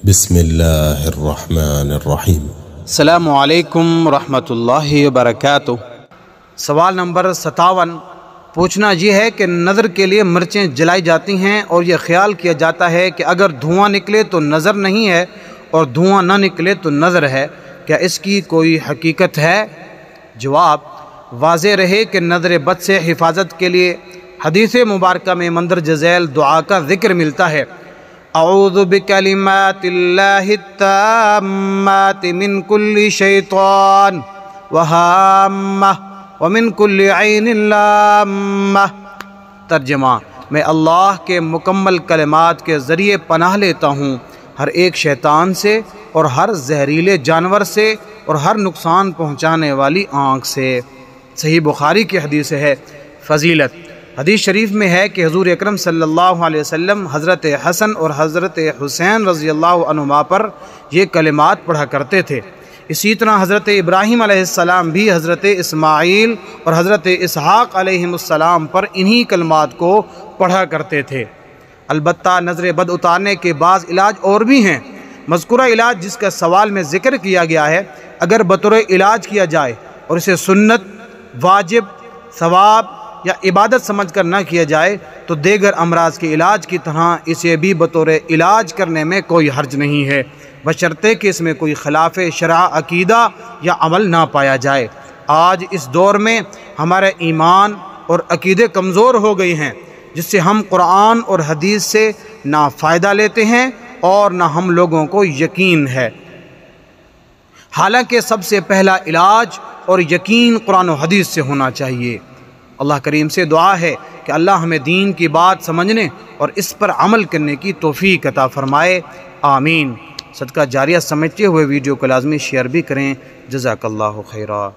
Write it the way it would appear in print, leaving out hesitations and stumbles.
بسم اللہ الرحمن الرحیم۔ السلام علیکم ورحمۃ اللہ وبرکاتہ۔ سوال نمبر 57 پوچھنا یہ ہے کہ نظر کے لیے مرچیں جلائی جاتی ہیں اور یہ خیال کیا جاتا ہے کہ اگر دھواں نکلے تو نظر نہیں ہے اور دھواں نہ نکلے تو نظر ہے، کیا اس کی کوئی حقیقت ہے؟ جواب، واضح رہے کہ نظر بد سے حفاظت کے لیے حدیث مبارکہ میں مندرجہ ذیل دعا کا ذکر ملتا ہے۔ اعوذ بکلمات اللہ التامات من کل شیطان وہامہ ومن کل عین لامہ۔ ترجمہ، میں اللہ کے مکمل کلمات کے ذریعے پناہ لیتا ہوں ہر ایک شیطان سے اور ہر زہریلے جانور سے اور ہر نقصان پہنچانے والی آنکھ سے۔ صحیح بخاری کی حدیث ہے۔ فضیلت، حدیث شریف میں ہے کہ حضور اکرم صلی اللہ علیہ وسلم حضرت حسن اور حضرت حسین رضی اللہ عنہما پر یہ کلمات پڑھا کرتے تھے۔ اسی طرح حضرت ابراہیم علیہ السلام بھی حضرت اسماعیل اور حضرت اسحاق علیہ السلام پر انہی کلمات کو پڑھا کرتے تھے۔ البتہ نظر بد اتارنے کے بعض علاج اور بھی ہیں۔ مذکورہ علاج جس کا سوال میں ذکر کیا گیا ہے، اگر بطور علاج کیا جائے اور اسے سنت، واجب، ثواب یا عبادت سمجھ کر نہ کیا جائے تو دیگر امراض کے علاج کی طرح اسے بھی بطور علاج کرنے میں کوئی حرج نہیں ہے، بشرطے کہ اس میں کوئی خلاف شرع عقیدہ یا عمل نہ پایا جائے۔ آج اس دور میں ہمارے ایمان اور عقیدے کمزور ہو گئے ہیں، جس سے ہم قرآن اور حدیث سے نہ فائدہ لیتے ہیں اور نہ ہم لوگوں کو یقین ہے۔ حالانکہ سب سے پہلا علاج اور یقین قرآن و حدیث سے ہونا چاہیے۔ اللہ کریم سے دعا ہے کہ اللہ ہمیں دین کی بات سمجھنے اور اس پر عمل کرنے کی توفیق عطا فرمائے، آمین۔ صدقہ جاریہ سمجھتے ہوئے ویڈیو کو لازمی شیئر بھی کریں۔ جزاک اللہ خیرہ۔